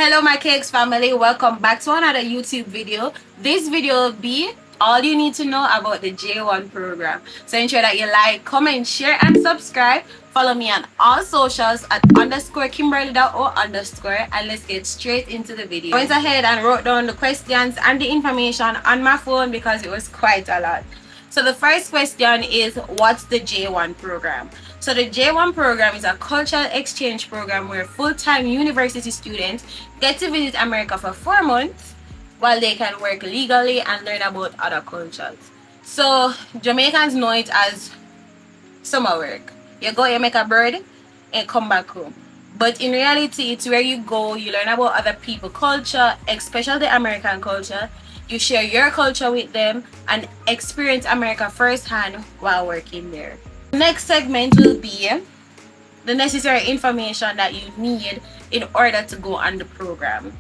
Hello my cakes family, welcome back to another YouTube video. This video will be all you need to know about the J1 program. So ensure that you like, comment, share and subscribe. Follow me on all socials at _Kimberly_, and let's get straight into the video. I went ahead and wrote down the questions and the information on my phone because it was quite a lot. So the first question is, what's the J1 program? So the J1 program is a cultural exchange program where full-time university students get to visit America for 4 months while they can work legally and learn about other cultures. So Jamaicans know it as summer work. You go, you make a bird and come back home. But in reality, it's where you go, you learn about other people's culture, especially the American culture. You share your culture with them and experience America firsthand while working there. The next segment will be the necessary information that you need in order to go on the program.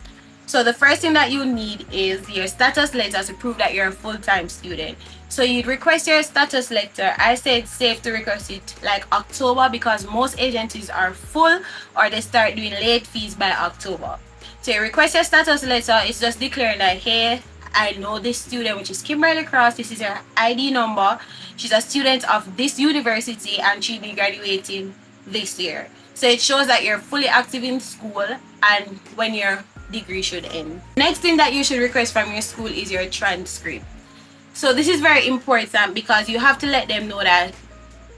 So the first thing that you need is your status letter to prove that you're a full-time student. So you'd request your status letter. I say it's safe to request it like October because most agencies are full or they start doing late fees by October. So you request your status letter. It's just declaring that, hey, I know this student, which is Kimberly Cross. This is her ID number. She's a student of this university and she'll be graduating this year. So it shows that you're fully active in school and when your degree should end. Next thing that you should request from your school is your transcript. So this is very important because you have to let them know that,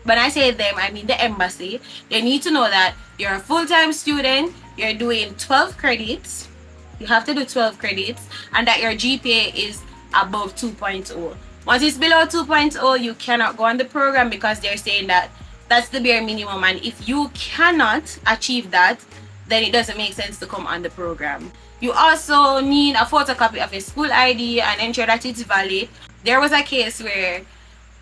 when I say them, I mean the embassy. They need to know that you're a full-time student, you're doing 12 credits. You have to do 12 credits and that your GPA is above 2.0. Once it's below 2.0, you cannot go on the program because they're saying that that's the bare minimum, and if you cannot achieve that, then it doesn't make sense to come on the program. You also need a photocopy of your school ID and ensure that it's valid. There was a case where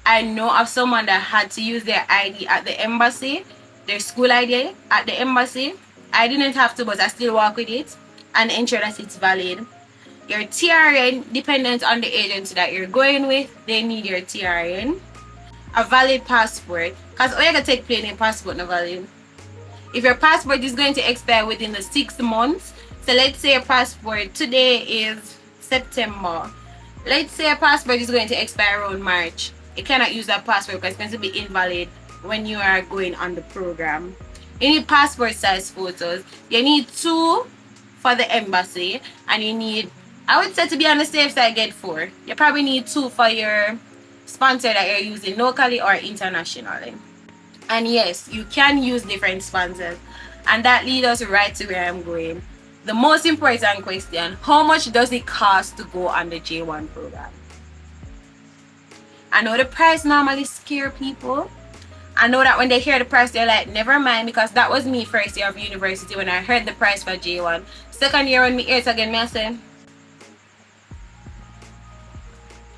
I know of someone that had to use their ID at the embassy, their school ID at the embassy. I didn't have to, but I still work with it and ensure that it's valid. Your TRN, dependent on the agency that you're going with, they need your TRN. A valid passport, because all you can take plain passport no valid. If your passport is going to expire within the 6 months, so let's say your passport today is September. Let's say a passport is going to expire around March. You cannot use that passport because it's going to be invalid when you are going on the program. You need passport size photos. You need 2 for the embassy, and you need, I would say, to be on the safe side, get 4. You probably need 2 for your sponsor that you're using locally or internationally. And yes, you can use different sponsors, and that leads us right to where I'm going. The most important question: how much does it cost to go on the J1 program? I know the price normally scare people. I know that when they hear the price, they're like, never mind, because that was me first year of university when I heard the price for J1. Second year when me hear it again, me I say,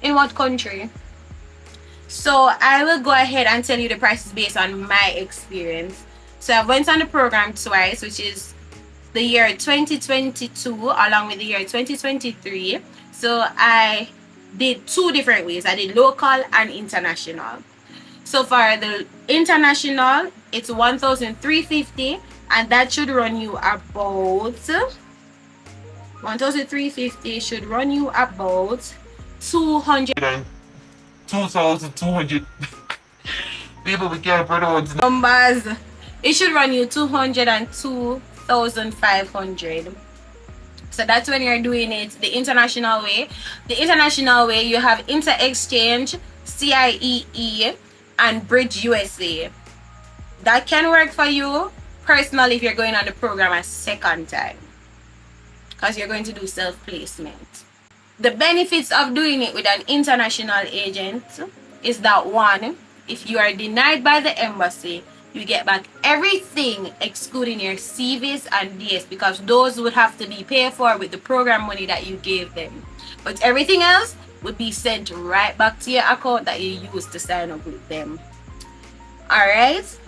in what country? So I will go ahead and tell you the prices based on my experience. So I went on the program twice, which is the year 2022 along with the year 2023. So I did 2 different ways. I did local and international. So for the international, it's 1,350, and that should run you about 1,350 should run you about 2,200 people we can't pronounce numbers. It should run you 202,500. So that's when you're doing it the international way. The international way, you have inter-exchange, CIEE, and Bridge USA. That can work for you personally if you're going on the program a second time, because you're going to do self-placement. The benefits of doing it with an international agent is that, 1, if you are denied by the embassy, you get back everything excluding your CVs and DS, because those would have to be paid for with the program money that you gave them. But everything else would be sent right back to your account that you used to sign up with them. Alright,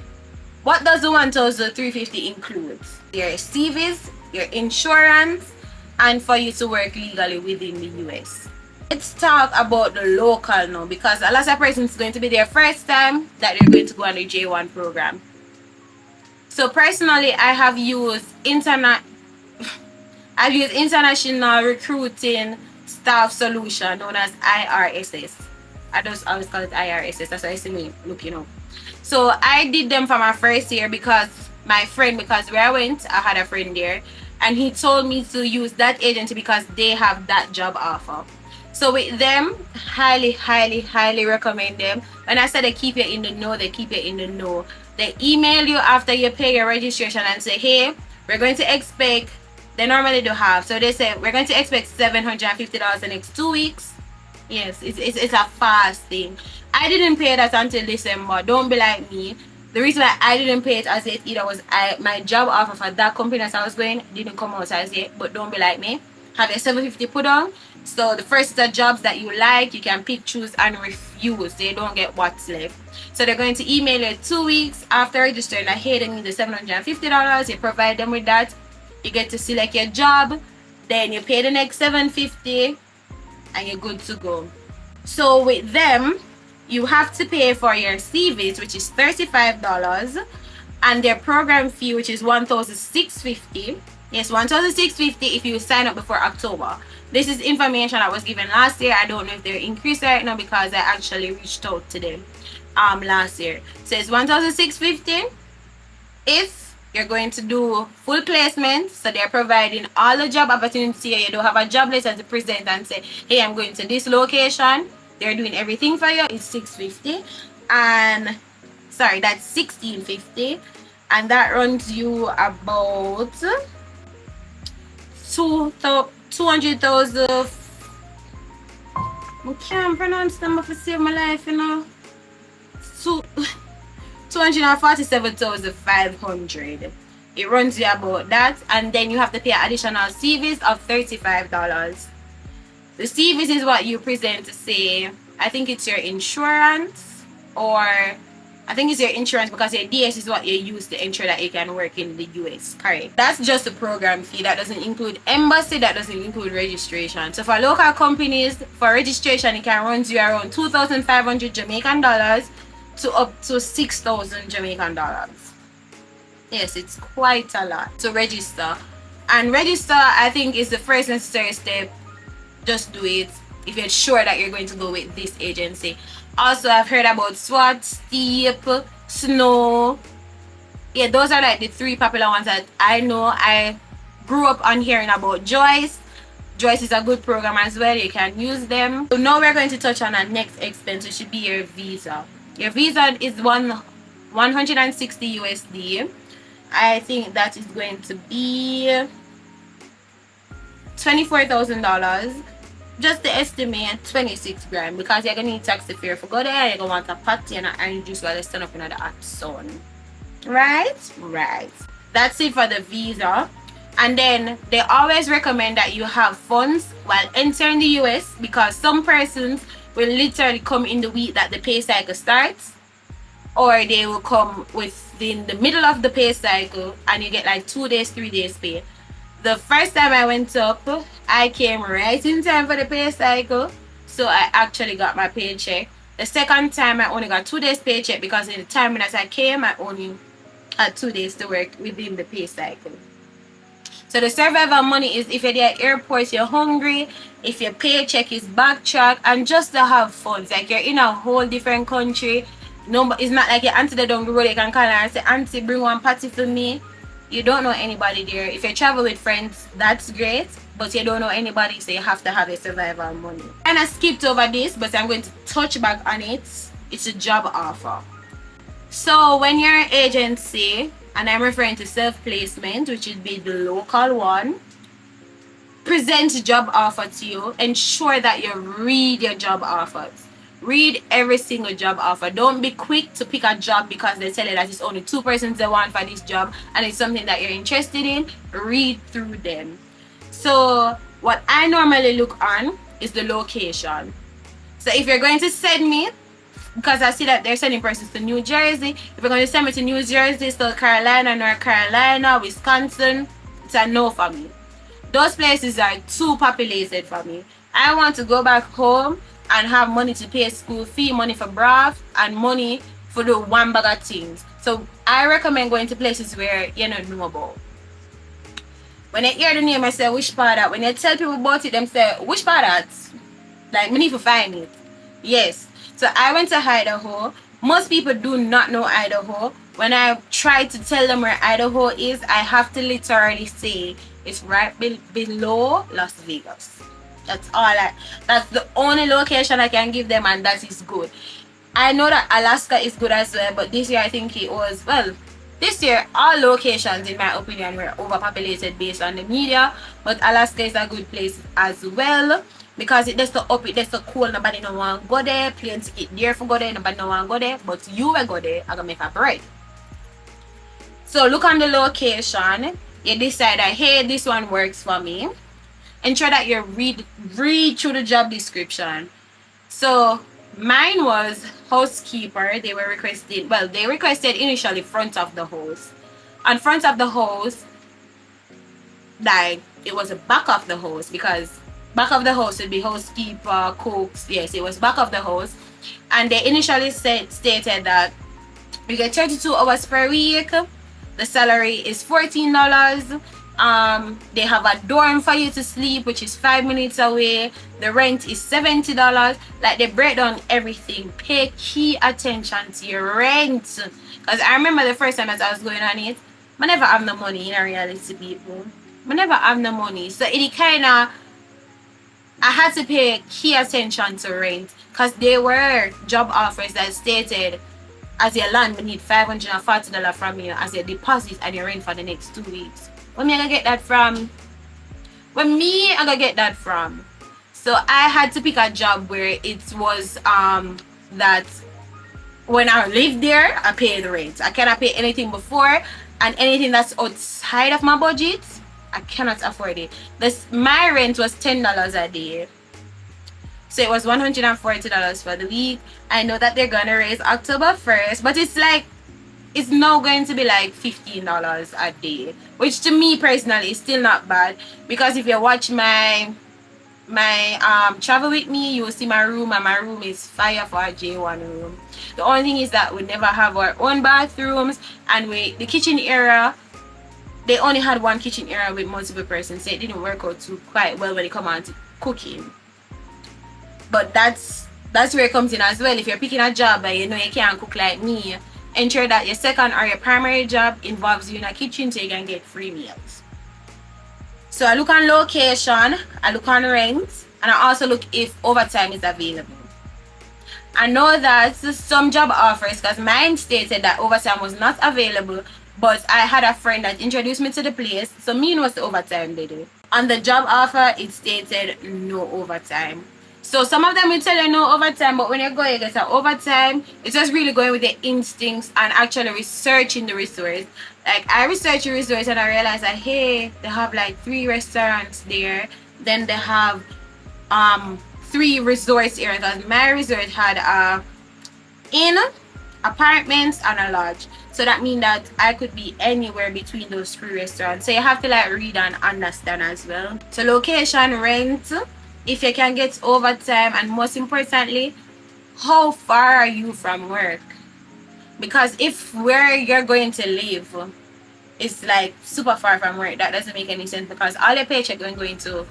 what does the 1,350 include? Your CVs, your insurance, and for you to work legally within the US. Let's talk about the local now, because a lot of persons is going to be their first time that they're going to go on the J1 program. So personally, I have used I've used International Recruiting Staff Solution, known as IRSS. I just always call it IRSS. That's why I see me looking up. So I did them for my first year because where I went, I had a friend there, and he told me to use that agency because they have that job offer. So with them, highly, highly, highly recommend them. When I said they keep you in the know, they keep you in the know. They email you after you pay your registration and say, hey, we're going to expect, they normally do have, so they say we're going to expect $750 the next 2 weeks. Yes, it's a fast thing. I didn't pay that until December. Don't be like me. The reason why I didn't pay it as yet either was my job offer for that company that I was going didn't come out as yet. But don't be like me. Have your $750 put on. So the first set of jobs that you like, you can pick, choose, and refuse. They don't get what's left. So they're going to email you 2 weeks after registering that, hey, they need the $750. You provide them with that. You get to select your job. Then you pay the next $750 and you're good to go. So with them, you have to pay for your CVs, which is $35, and their program fee, which is $1,650. Yes, $1,650 if you sign up before October. This is information I was given last year. I don't know if they're increased right now because I actually reached out to them last year. So it's $1,650 if you're going to do full placement. So they're providing all the job opportunities here. You don't have a job letter to present and say, hey, I'm going to this location. They're doing everything for you. It's $650, and sorry, that's $1,650, and that runs you about 200,000. I can't pronounce them for save my life, you know. 247,500. It runs you about that, and then you have to pay additional CVs of $35. The CVs is what you present to say, I think it's your insurance, or I think it's your insurance because your DS is what you use to ensure that you can work in the US, correct? That's just the program fee. That doesn't include embassy, that doesn't include registration. So for local companies, for registration, it can run you around 2,500 Jamaican dollars to up to 6,000 Jamaican dollars. Yes, it's quite a lot to register. And register, I think, is the first necessary step. Just do it if you're sure that you're going to go with this agency. Also, I've heard about SWAT, Steep, Snow. Yeah, those are like the 3 popular ones that I know. I grew up on hearing about Joyce. Joyce is a good program as well. You can use them. So now we're going to touch on our next expense, which should be your visa. Your visa is 160 USD. I think that is going to be $24,000. Just to estimate 26 grand, because you're gonna need taxi fare for go there. You're gonna want a party and an orange juice while they stand up in the hot sun. Right? That's it for the visa. And then they always recommend that you have funds while entering the US, because some persons will literally come in the week that the pay cycle starts, or they will come within the middle of the pay cycle and you get like 2 days, 3 days pay. The first time I went up, I came right in time for the pay cycle, so I actually got my paycheck. The second time, I only got 2 days paycheck because in the time when I came, I only had 2 days to work within the pay cycle. So the survival money is if you're at the airport, you're hungry, if your paycheck is backtrack, and just to have fun. Like you're in a whole different country. No, it's not like your auntie that down the road, you can call her and say, auntie, bring one party for me. You don't know anybody there. If you travel with friends, that's great, but you don't know anybody, so you have to have a survival money. And I skipped over this, but I'm going to touch back on it. It's a job offer. So when you're an agency, and I'm referring to self-placement, which would be the local one, present a job offer to you. Ensure that you read your job offers. Read every single job offer. Don't be quick to pick a job because they tell you that it's only 2 persons they want for this job and it's something that you're interested in. Read through them. So what I normally look on is the location. So if you're going to send me, because I see that they're sending persons to New Jersey, if you're going to send me to New Jersey, South Carolina, North Carolina, Wisconsin, it's a no for me. Those places are too populated for me. I want to go back home and have money to pay school fee, money for brav, and money for the one bag of things. So I recommend going to places where you don't know about. When they hear the name, I say, which part that? When they tell people about it, them say, which part that? Like, we need to find it. Yes. So I went to Idaho. Most people do not know Idaho. When I try to tell them where Idaho is, I have to literally say it's right below Las Vegas. That's the only location I can give them, and that is good. I know that Alaska is good as well, but this year I think it was, well, this year all locations in my opinion were overpopulated based on the media, but Alaska is a good place as well because it does so up, it does so cool, nobody no want to go there, plane ticket there for go there, nobody no want to go there, but you will go there, I'm gonna make a bread. So look on the location, you decide that hey, this one works for me. Ensure that you read through the job description. So mine was housekeeper. They were requested, well, they requested initially front of the house. And front of the house, like it was a back of the house, because back of the house would be housekeeper, cooks. Yes, it was back of the house. And they initially stated that you get 32 hours per week. The salary is $14. They have a dorm for you to sleep, which is 5 minutes away. The rent is $70. Like, they break down everything. Pay key attention to your rent, because I remember the first time that I was going on it, I never have no money in reality, people. I never have no money, so it kind of, I had to pay key attention to rent, because there were job offers that stated as your land we need $540 from you as your deposit and your rent for the next 2 weeks. Where me I gonna get that from? Where me I gonna get that from? So I had to pick a job where it was that when I lived there, I pay the rent. I cannot pay anything before, and anything that's outside of my budget, I cannot afford it. My rent was $10 a day. So it was $140 for the week. I know that they're gonna raise October 1st, but it's like, it's now going to be like $15 a day, which to me personally is still not bad, because if you watch my travel with me, you will see my room, and my room is fire for a J1 room. The only thing is that we never have our own bathrooms, and the kitchen area, they only had one kitchen area with multiple persons, so it didn't work out too quite well when it comes on to cooking. But that's where it comes in as well. If you're picking a job and you know you can't cook like me, ensure that your second or your primary job involves you in a kitchen so you can get free meals. So I look on location, I look on rent, and I also look if overtime is available. I know that some job offers, because mine stated that overtime was not available, but I had a friend that introduced me to the place, so me knows the overtime they do. On the job offer, it stated no overtime. So some of them will tell you no overtime, but when you go, you get an overtime. It's just really going with the instincts and actually researching the resource. Like, I researched the resource and I realized that, hey, they have like 3 restaurants there. Then they have 3 resorts areas. Because my resort had a inn, apartments, and a lodge. So that means that I could be anywhere between those 3 restaurants. So you have to like read and understand as well. So location, rent, if you can get overtime, and most importantly, how far are you from work? Because if where you're going to live is like super far from work, that doesn't make any sense, because all your paycheck is going to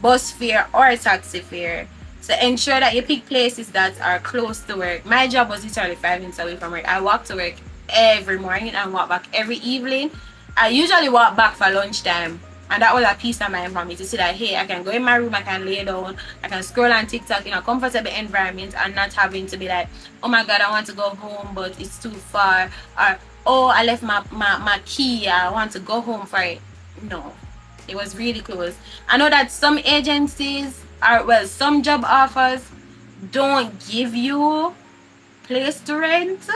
bus fare or taxi fare. So ensure that you pick places that are close to work. My job was literally 5 minutes away from work. I walk to work every morning and walk back every evening. I usually walk back for lunchtime. And that was a peace of mind for me to see that, hey, I can go in my room, I can lay down, I can scroll on TikTok in a comfortable environment and not having to be like, oh my God, I want to go home, but it's too far. Or, oh, I left my key, I want to go home for it. No, it was really close. I know that some agencies, some job offers don't give you place to rent,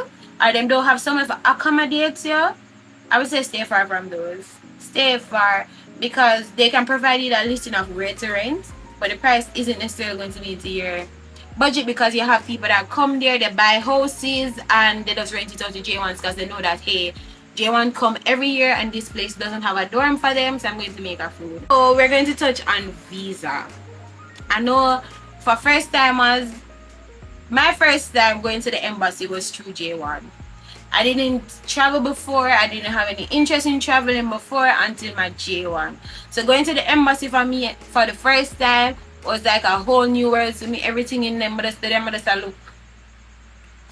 or them don't have somewhere for accommodate you. I would say stay far from those. Stay far, because they can provide you a listing of where to rent, but the price isn't necessarily going to be into your budget, because you have people that come there, they buy houses and they just rent it out to J1s because they know that, hey, J1 come every year and this place doesn't have a dorm for them, so I'm going to make a food. So we're going to touch on visa. I know for first timers, my first time going to the embassy was through J1. I didn't travel before. I didn't have any interest in traveling before until my J1. So going to the embassy for me for the first time was like a whole new world to me. Everything in them, but I look,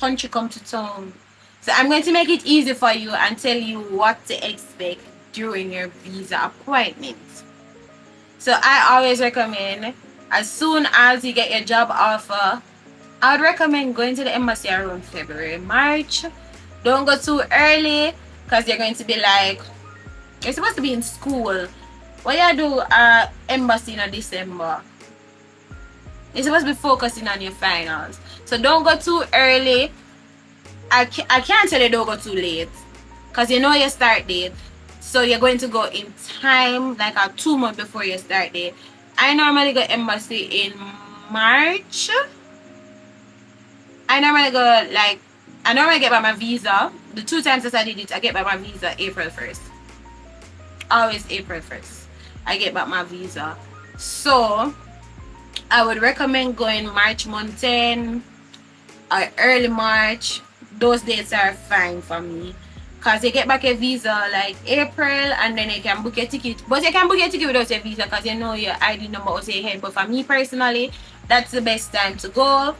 country come to town. So I'm going to make it easy for you and tell you what to expect during your visa appointment. So I always recommend, as soon as you get your job offer, I would recommend going to the embassy around February, March. Don't go too early, because you're going to be like, you're supposed to be in school. What you do embassy in December? You're supposed to be focusing on your finals. So don't go too early. I can't tell you don't go too late, because you know your start date. So you're going to go in time, like 2 months before your start date. I normally go embassy in March. I normally get by my visa. The 2 times that I did it, I get by my visa April 1st. Always April 1st. I get back my visa. So I would recommend going March month 10 or early March. Those dates are fine for me, because you get back a visa like April, and then you can book your ticket. But you can book your ticket without your visa, because you know your ID number was your head. But for me personally, that's the best time to go.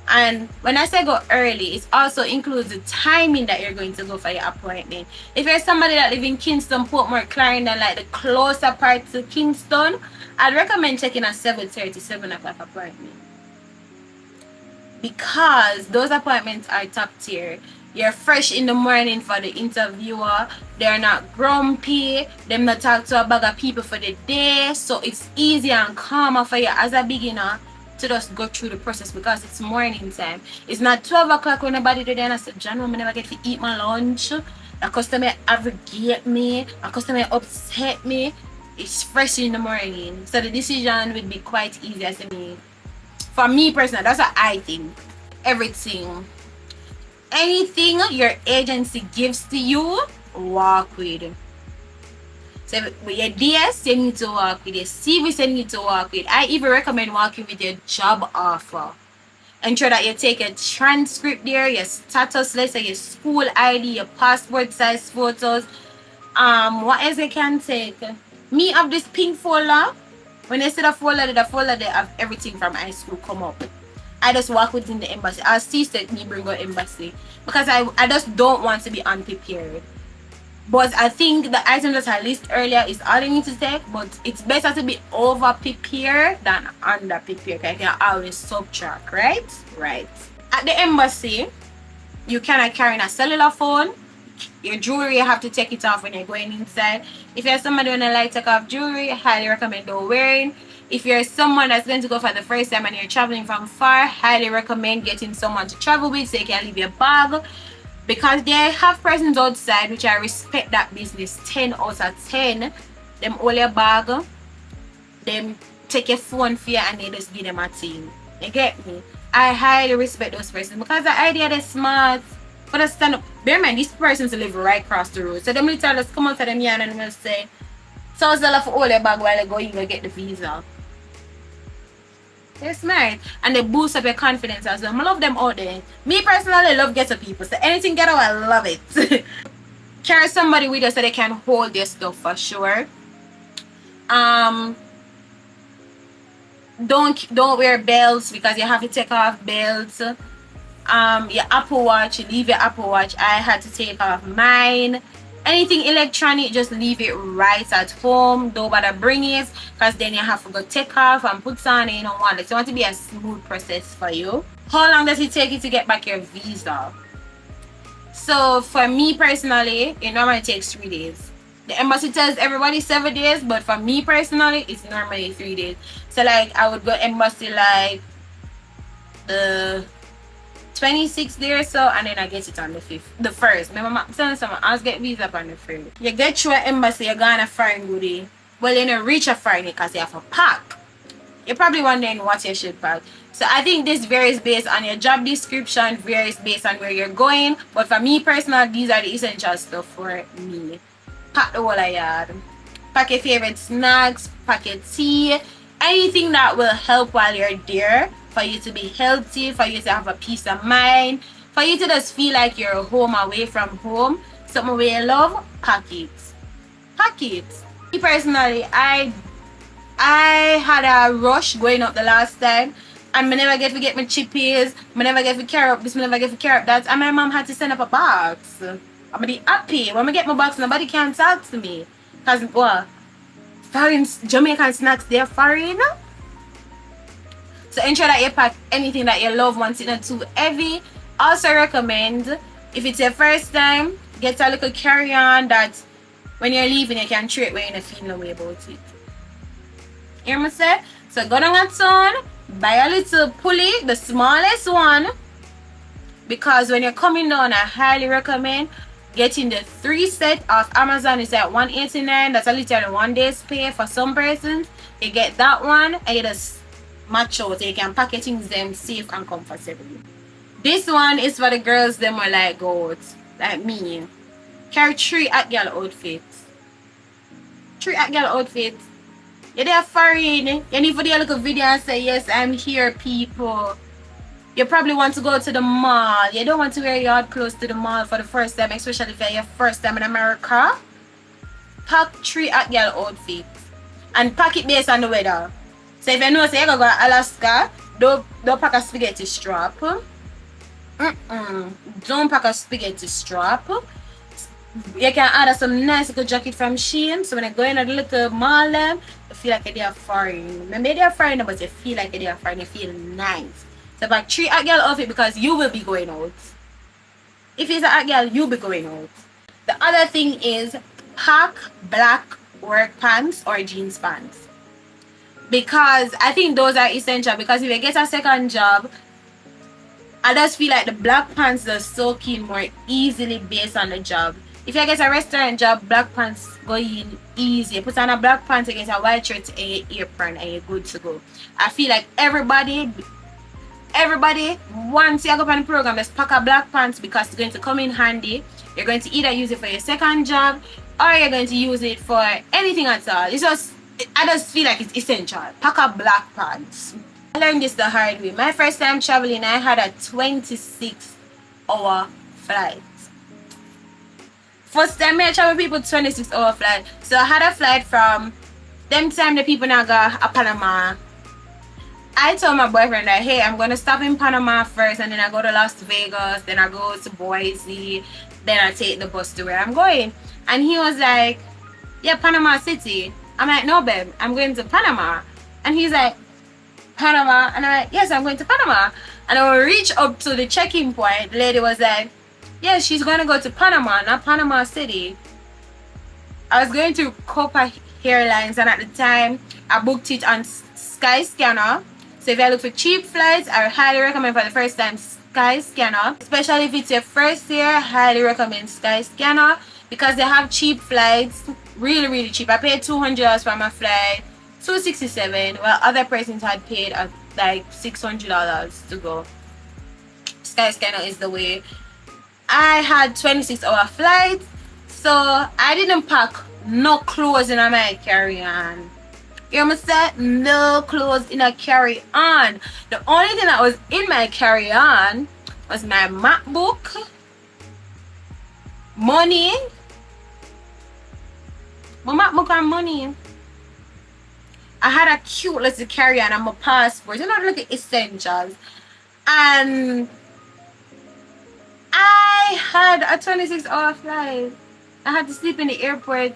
And when I say go early, it also includes the timing that you're going to go for your appointment. If you're somebody that lives in Kingston, Portmore, Clarendon, like the closer part to Kingston, I'd recommend checking a 7:30, 7 o'clock appointment, because those appointments are top tier. You're fresh in the morning for the interviewer. They're not grumpy. Them not talk to a bag of people for the day. So it's easier and calmer for you as a beginner to just go through the process, because it's morning time. It's not 12 o'clock when nobody do then I said, John, I never get to eat my lunch. A customer aggravate me. A customer upset me. It's fresh in the morning. So the decision would be quite easier to me. For me personally, that's what I think. Anything your agency gives to you, walk with. So with your DS, you need to work with. Your CVs, you need to work with. I even recommend working with your job offer. Ensure that you take a transcript there, your status letter, your school ID, your passport size photos. What else you can take? Me have this pink folder. When I see the folder they have everything from high school come up. I just work within the embassy. I'll see that me bring out embassy, because I just don't want to be unprepared. But I think the items that I list earlier is all you need to take. But it's better to be over prepared than under prepared, because you can always subtract, right? Right. At the embassy, you cannot carry a cellular phone. Your jewelry, you have to take it off when you're going inside. If you're somebody who don't like to take off jewelry, I highly recommend don't wearing. If you're someone that's going to go for the first time and you're traveling from far, highly recommend getting someone to travel with, so you can leave your bag, because they have persons outside, which I respect that business 10 out of 10. Them hold your bag, them take your phone for you, and they just give them a thing. You get me? I highly respect those persons, because the idea they're smart. For the stand up, bear in mind, these persons live right across the road. So them little just come out to them yarn and will say, so it's for all your bag while you go, you go get the visa. They're smart. And they boost up your confidence as well. I love them out there. Me personally love ghetto people. So anything ghetto, I love it. Carry somebody with you so they can hold their stuff for sure. Don't wear belts, because you have to take off belts. Your Apple Watch, leave your Apple Watch. I had to take off mine. Anything electronic, just leave it right at home. Don't bother bring it, because then you have to go take off and put on it. You don't want it. So you want to be a smooth process for you. How long does it take you to get back your visa? So for me personally, it normally takes 3 days. The embassy tells everybody 7 days, but for me personally, it's normally 3 days. So like I would go embassy like the 26th day or so, and then I get it on the 1st. Remember, I'm telling someone, I was get visa on the 1st. You get through an embassy, you're gonna foreign goodie. Well, you don't reach a foreign because you have to pack. You're probably wondering what you should pack. So I think this varies based on your job description, varies based on where you're going. But for me personally, these are the essential stuff for me. Pack the whole yard. Pack your favorite snacks, pack your tea, anything that will help while you're there, for you to be healthy, for you to have a peace of mind, For you to just feel like you're home away from home, something where you love, pack it. Pack it. Me personally, I had a rush going up the last time, and I never get to get my chippies, I never get to carry up this, I never get to carry up that, and my mom had to send up a box. I'm really happy. When I get my box, nobody can talk to me. Because, well, foreign Jamaican snacks, they're foreign. So ensure that you pack anything that you love once it's not too heavy. Also recommend, if it's your first time, get a little carry-on that when you're leaving you can treat where you're not feeling no way about it. Hear me say? So go down at town, buy a little pulley, the smallest one, because when you're coming down, I highly recommend getting the 3 set off Amazon. It's at $189. That's a literally 1 day's pay for some persons. You get that one and you just match out. So you can pack things them safe and comfortable. This one is for the girls them who like go out, like me. Carry 3 at girl outfits. 3 at girl outfits. You're there foreign. You need to do a little video and say, yes, I'm here, people. You probably want to go to the mall. You don't want to wear your hard clothes to the mall for the first time, especially if you're your first time in America. Pack 3 at girl outfits. And pack it based on the weather. So if you know, say you're going to go to Alaska, don't pack a spaghetti strap. Don't pack a spaghetti strap. You can add some nice little jacket from Shein. So when you go in at the little mall, you feel like you're foreign. Maybe they're foreign, but you feel like you're foreign. You feel nice. So pack 3 at girl outfit because you will be going out. If it's a hot girl, you'll be going out. The other thing is pack black work pants or jeans pants. Because I think those are essential, because if you get a second job, I just feel like the black pants are soak in more easily based on the job. If you get a restaurant job, black pants go in easy. Put on a black pants, you get a white shirt and your apron and you're good to go. I feel like everybody once you go on the program, just pack a black pants because it's going to come in handy. You're going to either use it for your second job or you're going to use it for anything at all. It's just, I just feel like it's essential. Pack a black pants. I learned this the hard way. My first time traveling, I had a 26-hour flight. First time I travel people 26-hour flight. So I had a flight from them time the people now go to Panama. I told my boyfriend that, hey, I'm going to stop in Panama first, and then I go to Las Vegas, then I go to Boise, then I take the bus to where I'm going. And he was like, yeah, Panama City. I'm like, no, babe, I'm going to Panama. And he's like, Panama? And I'm like, yes, I'm going to Panama. And when we reached up to the check-in point, the lady was like, yeah, she's going to go to Panama, not Panama City. I was going to Copa Airlines, and at the time, I booked it on Skyscanner. So if you look for cheap flights, I highly recommend for the first time Skyscanner. Especially if it's your first year, I highly recommend Skyscanner because they have cheap flights, really, really cheap. I paid $200 for my flight, $267, while other persons had paid like $600 to go. Skyscanner is the way. I had 26-hour flight, so I didn't pack no clothes in my carry-on. You understand? No clothes in a carry-on. The only thing that was in my carry-on was my MacBook, money, my MacBook and money. I had a cute little carry-on and my passport. You know, look at essentials. And I had a 26-hour flight. I had to sleep in the airport.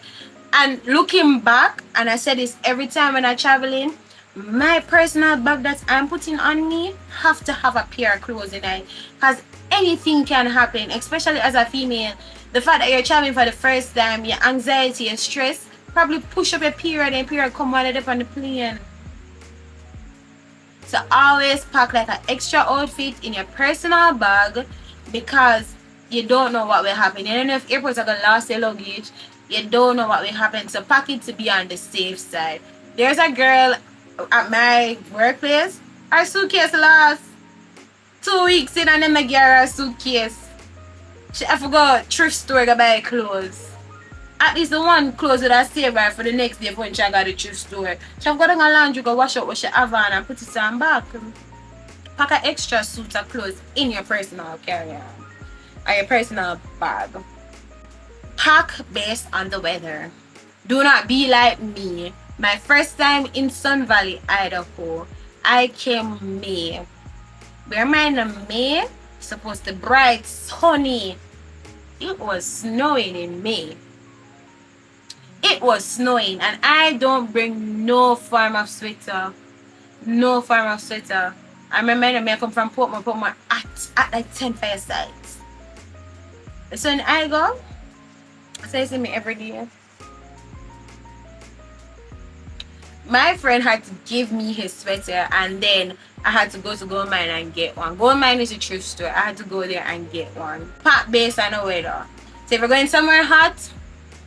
And looking back, and I said this every time when I'm traveling, my personal bag that I'm putting on me have to have a pair of clothes in it. Because anything can happen, especially as a female. The fact that you're traveling for the first time, your anxiety and stress probably push up your period and period come while up on the plane. So always pack like an extra outfit in your personal bag because you don't know what will happen. You don't know if airports are going to lose your luggage. You don't know what will happen, so pack it to be on the safe side. There's a girl at my workplace, her suitcase lost 2 weeks in and then I get her suitcase. I forgot thrift store to buy clothes. At least the one clothes that I save her for the next day when she got the thrift store. She have got to go laundry, go wash up what she have on and put it on back. pack an extra suit of clothes in your personal carry-on or your personal bag. Pack based on the weather. Do not be like me. My first time in Sun Valley, Idaho, I came May. Bear in mind, May supposed to bright, sunny. It was snowing in May. It was snowing, and I don't bring no form of sweater. No form of sweater. I remember me I come from Portmore at like 10 firesides. So when I go, so you see me every day. My friend had to give me his sweater, and then I had to go to Gold Mine and get one. Gold Mine is a thrift store. I had to go there and get one. Pack based on the weather. So if you're going somewhere hot,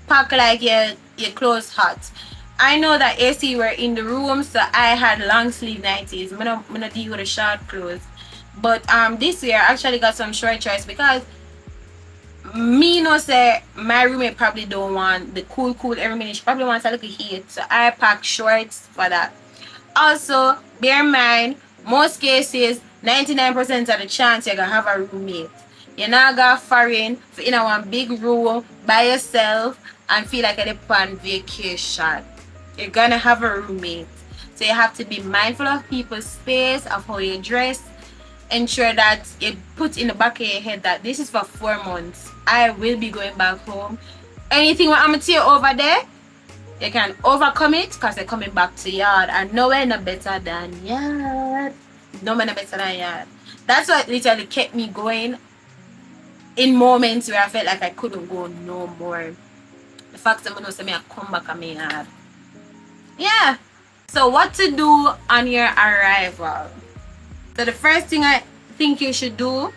pack like your clothes hot. I know that AC were in the room, so I had long sleeve 90s. I'm not deal with the short clothes. But this year I actually got some short shorts because me no say my roommate probably don't want the cool every minute. She probably wants a little heat, so I pack shorts for that. Also, bear in mind, most cases 99% of the chance you're gonna have a roommate. You're not gonna foreign for in one big room by yourself and feel like you're on vacation. You're gonna have a roommate, so you have to be mindful of people's space, of how you dress. Ensure that you put in the back of your head that this is for 4 months. I will be going back home. Anything what I'm gonna tell you over there, you can overcome it because you're coming back to yard, and nowhere no better than yard. Nowhere no better than yard. That's what literally kept me going in moments where I felt like I couldn't go no more. The fact that I come back and me yard. Yeah. So what to do on your arrival? So the first thing I think you should do,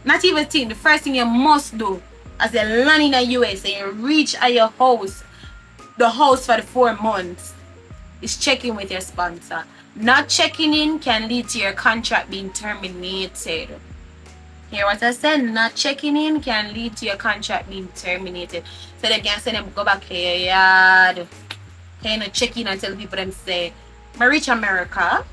not even think, the first thing you must do as you land in the US and you reach at your house, the house for the 4 months, is checking with your sponsor. Not checking in can lead to your contract being terminated. Hear what I said? Not checking in can lead to your contract being terminated. So they can say them go back to your yard. Can you check in and tell people them say, I reach America.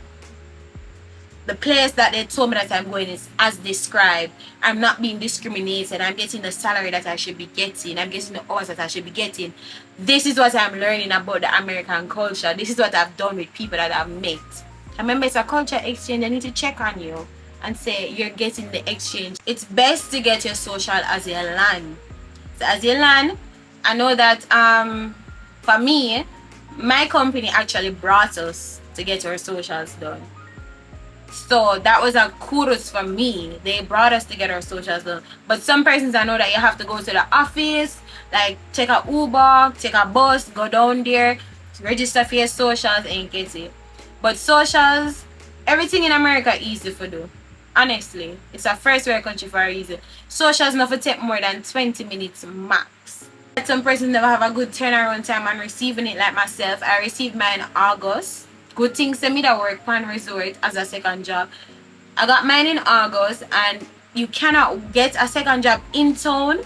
The place that they told me that I'm going is as described. I'm not being discriminated. I'm getting the salary that I should be getting. I'm getting the hours that I should be getting. This is what I'm learning about the American culture. This is what I've done with people that I've met. Remember, it's a culture exchange. I need to check on you and say you're getting the exchange. It's best to get your social as you land. So as you land, I know that for me, my company actually brought us to get our socials done. So that was a kudos for me. They brought us to get our socials done. But some persons, I know that you have to go to the office, like take a Uber, take a bus, go down there, register for your socials and get it. But socials, everything in America easy for do. Honestly, it's a first world country for a reason. Socials never take more than 20 minutes max. Some persons never have a good turnaround time on receiving it, like myself. I received mine in August. Good thing send me that work pan resort as a second job. I got mine in August, and you cannot get a second job in town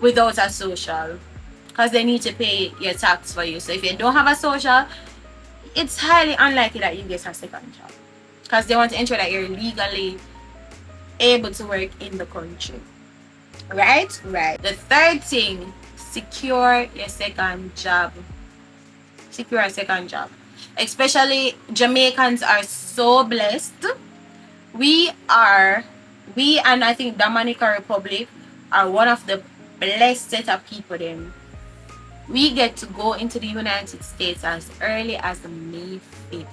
without a social, because they need to pay your tax for you. So if you don't have a social, it's highly unlikely that you get a second job, because they want to ensure that you're legally able to work in the country. Right? The third thing, secure your second job. Secure a second job. Especially Jamaicans are so blessed. We and I think Dominican Republic are one of the blessed set of people then. We get to go into the United States as early as May 5th.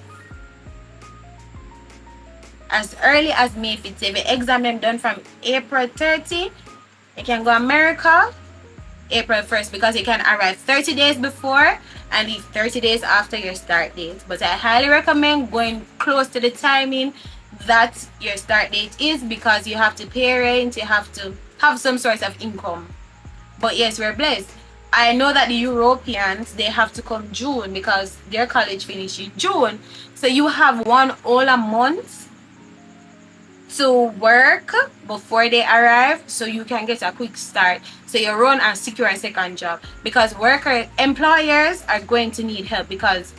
As early as May 5th. If the exam them done from April 30, you can go America April 1st, because you can arrive 30 days before and leave 30 days after your start date. But I highly recommend going close to the timing that your start date is, because you have to pay rent, you have to have some sort of income. But yes, we're blessed. I know that the Europeans, they have to come June because their college finish in June. So you have one whole a month to work before they arrive, so you can get a quick start, so you run and secure a second job, because employers are going to need help, because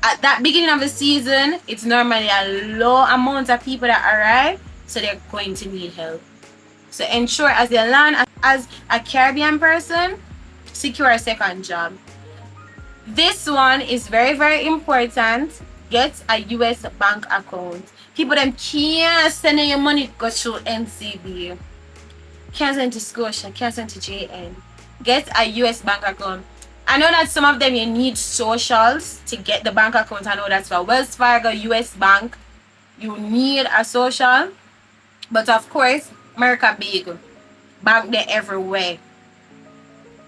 at that beginning of the season, it's normally a low amount of people that arrive, so they're going to need help. So ensure as you land as a Caribbean person, secure a second job. This one is very, very important. Get a US bank account. People them can't send your money go through NCB. Can't send to Scotia, can't send to JN. Get a US bank account. I know that some of them you need socials to get the bank account. I know that's for Wells Fargo, US Bank. You need a social. But of course, America big. Bank there everywhere.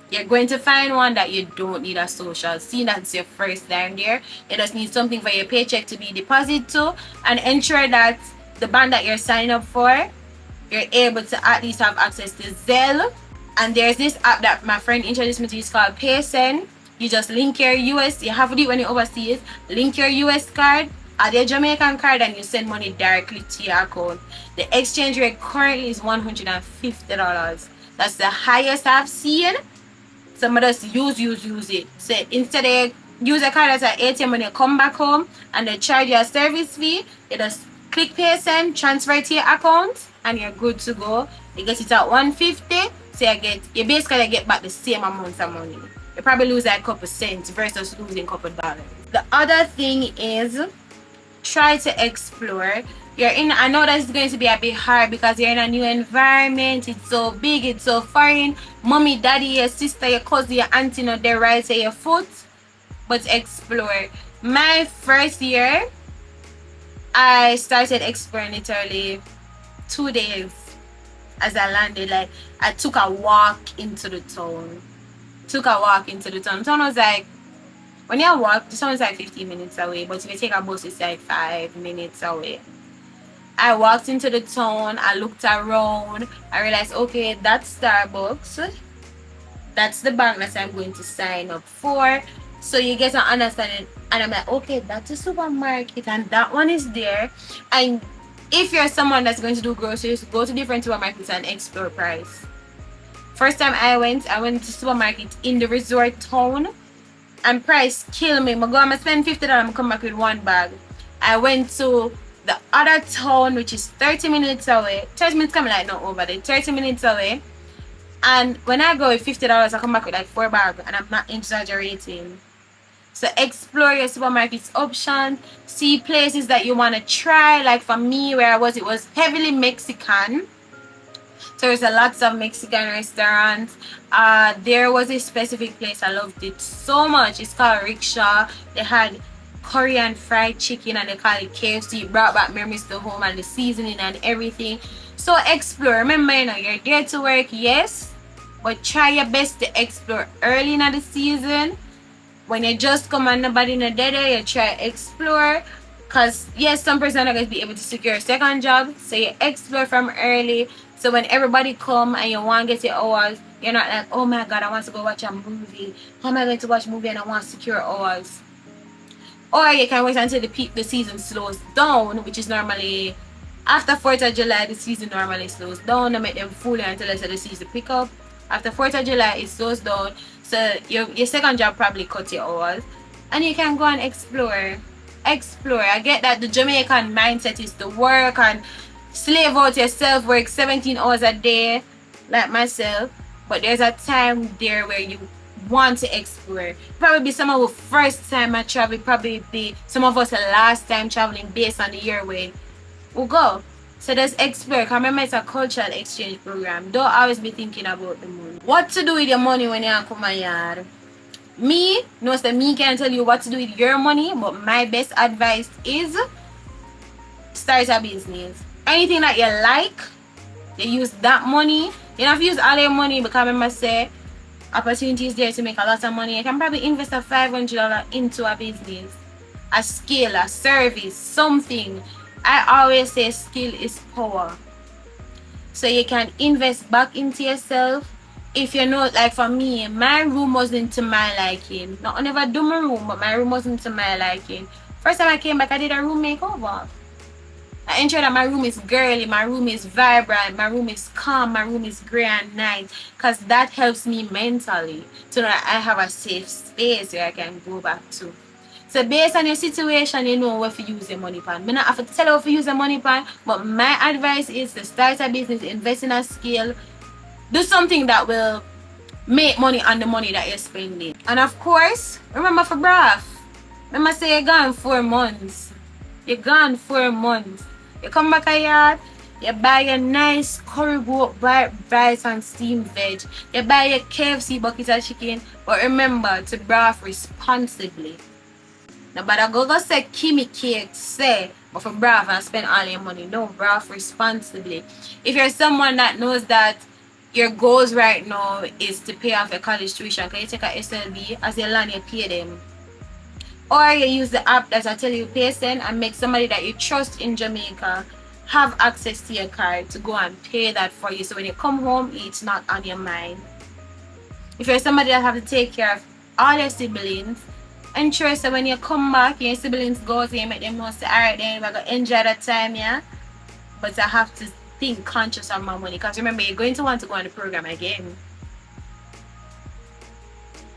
You're going to find one that you don't need a social. See, that's your first time there. You just need something for your paycheck to be deposited to. And ensure that the bank that you're signing up for, you're able to at least have access to Zelle. And there's this app that my friend introduced me to. It's called PaySend. You just link your US. You have to do it when you're overseas. Link your US card, add your Jamaican card, and you send money directly to your account. The exchange rate currently is $150. That's the highest I've seen. Some of us use it. So instead of use a card as an ATM when you come back home and they charge you a service fee, you just click PaySend, transfer it to your account, and you're good to go. You get it at $150. So you basically get back the same amount of money. You probably lose like a couple cents versus losing a couple dollars. The other thing is try to explore. I know that's going to be a bit hard because you're in a new environment. It's so big, it's so foreign. Mommy, daddy, your sister, your cousin, your auntie, not there right at your foot. But explore. My first year, I started exploring literally 2 days. As I landed, like I took a walk into the town. The town was like, when you walk, the town is like 15 minutes away, but if you take a bus, it's like 5 minutes away. I walked into the town, I looked around, I realized, okay, that's Starbucks. That's the bank that I'm going to sign up for. So you get an understanding, and I'm like, okay, that's a supermarket, and that one is there. And if you're someone that's going to do groceries, go to different supermarkets and explore price. First time I went to supermarket in the resort town, and price kill me. I go and spend $50 and come back with one bag. I went to the other town, which is 30 minutes away. 30 minutes coming like not over there. 30 minutes away. And when I go with $50, I come back with like 4 bags, and I'm not exaggerating. So explore your supermarket's options. See places that you want to try. Like for me, where I was, it was heavily Mexican. So there's a lots of Mexican restaurants. There was a specific place I loved it so much. It's called Rickshaw. They had Korean fried chicken, and they call it KFC. It brought back memories to home, and the seasoning and everything. So explore. Remember, you know, you're there to work, yes, but try your best to explore early in the season. When you just come and nobody in the day, you try to explore. Because yes, some person are going to be able to secure a second job. So you explore from early. So when everybody come and you want to get your hours, you're not like, oh my God, I want to go watch a movie. How am I going to watch a movie and I want to secure hours? Or you can wait until the season slows down, which is normally after 4th of July, the season normally slows down. To make them fully until the season pick up. After 4th of July, it slows down. So your second job probably cut your hours. And you can go and explore. I get that the Jamaican mindset is to work and slave out yourself, work 17 hours a day, like myself. But there's a time there where you want to explore. Probably some of our first time I travel, probably be some of us the last time traveling based on the year where we'll go. So just explore. Because remember, it's a cultural exchange program. Don't always be thinking about the money. What to do with your money when you come a yard? Me can't tell you what to do with your money, but my best advice is start a business. Anything that you like, you use that money. You don't have to use all your money, because remember, say opportunities there to make a lot of money. You can probably invest a $500 into a business, a skill, a service, something. I always say skill is power. So you can invest back into yourself. If you know, like for me, my room wasn't to my liking. Not I never do my room, but my room wasn't to my liking. First time I came back, I did a room makeover. I ensured that my room is girly, my room is vibrant, my room is calm, my room is grey and nice. Because that helps me mentally to know that I have a safe space where I can go back to. So based on your situation, you know where to use your money pan. I not have to tell you where to use your money pan, but my advice is to start a business, invest in a skill, do something that will make money on the money that you're spending. And of course, remember for brav. Remember say you're gone 4 months. You're gone 4 months. You come back a yard, you buy a nice curry goat, rice and steamed veg. You buy a KFC bucket of chicken. But remember to brav responsibly. Nobody go say Kimmy cake say, but for brav and spend all your money. No, brav responsibly. If you're someone that knows that your goals right now is to pay off your college tuition, can you take a SLB as you learn you pay them? Or you use the app that I tell you pay send and make somebody that you trust in Jamaica have access to your card to go and pay that for you, so when you come home it's not on your mind. If you're somebody that have to take care of all your siblings, ensure so when you come back your siblings go to you make them know say alright then we're gonna enjoy that time, yeah. But I have to think conscious of my money, because remember you're going to want to go on the program again.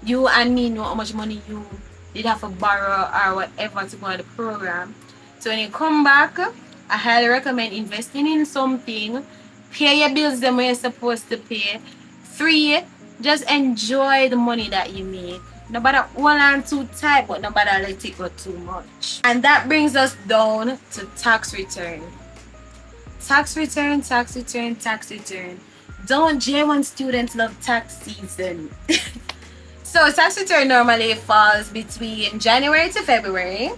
You and me know how much money you did have to borrow or whatever to go on the program. So when you come back, I highly recommend investing in something. Pay your bills the way you're supposed to pay. 3, just enjoy the money that you make. Nobody hold on too tight, but nobody let it go too much. And that brings us down to tax return. Tax return, tax return, tax return. Don't J1 students love tax season? So tax return normally falls between January to February.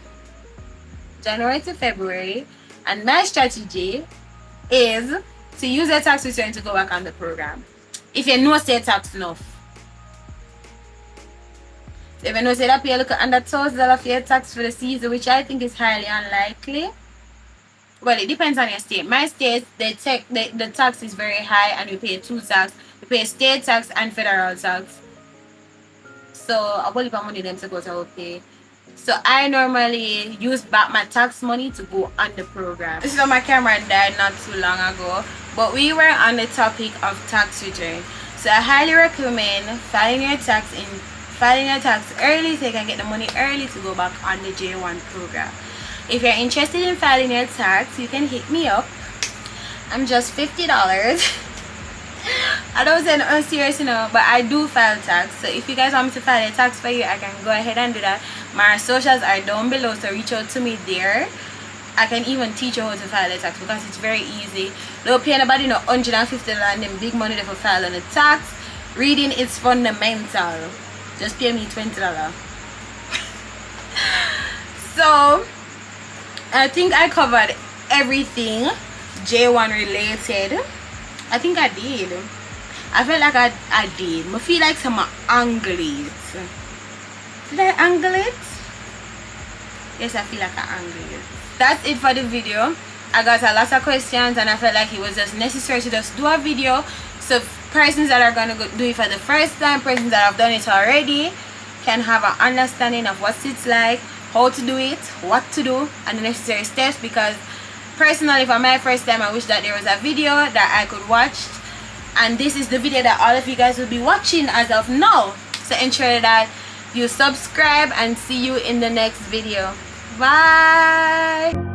And my strategy is to use a tax return to go back on the program. If you know say tax enough. So if you know say that pay look under $1,000 for your tax for the season, which I think is highly unlikely. Well, it depends on your state. My state, the tax is very high and we pay 2 tax. We pay state tax and federal tax. So I will leave my money them to go to pay. So I normally use back my tax money to go on the program. This is how my camera died not too long ago. But we were on the topic of tax return. So I highly recommend filing your tax early so you can get the money early to go back on the J1 program. If you're interested in filing your tax, you can hit me up. I'm just $50. I don't say no serious, you know, but I do file tax. So if you guys want me to file a tax for you, I can go ahead and do that. My socials are down below, so reach out to me there. I can even teach you how to file a tax because it's very easy. Don't pay anybody no $150 and them big money for filing the tax. Reading is fundamental. Just pay me $20. So I think I covered everything J1 related. I think I did. I felt like I did. I feel like some angle it. Did I angle it? Yes, I feel like I angle it. That's it for the video. I got a lot of questions and I felt like it was just necessary to just do a video. So persons that are gonna do it for the first time, persons that have done it already, can have an understanding of what it's like, how to do it, what to do, and the necessary steps. Because personally, for my first time, I wish that there was a video that I could watch, and this is the video that all of you guys will be watching as of now. So ensure that you subscribe and see you in the next video. Bye.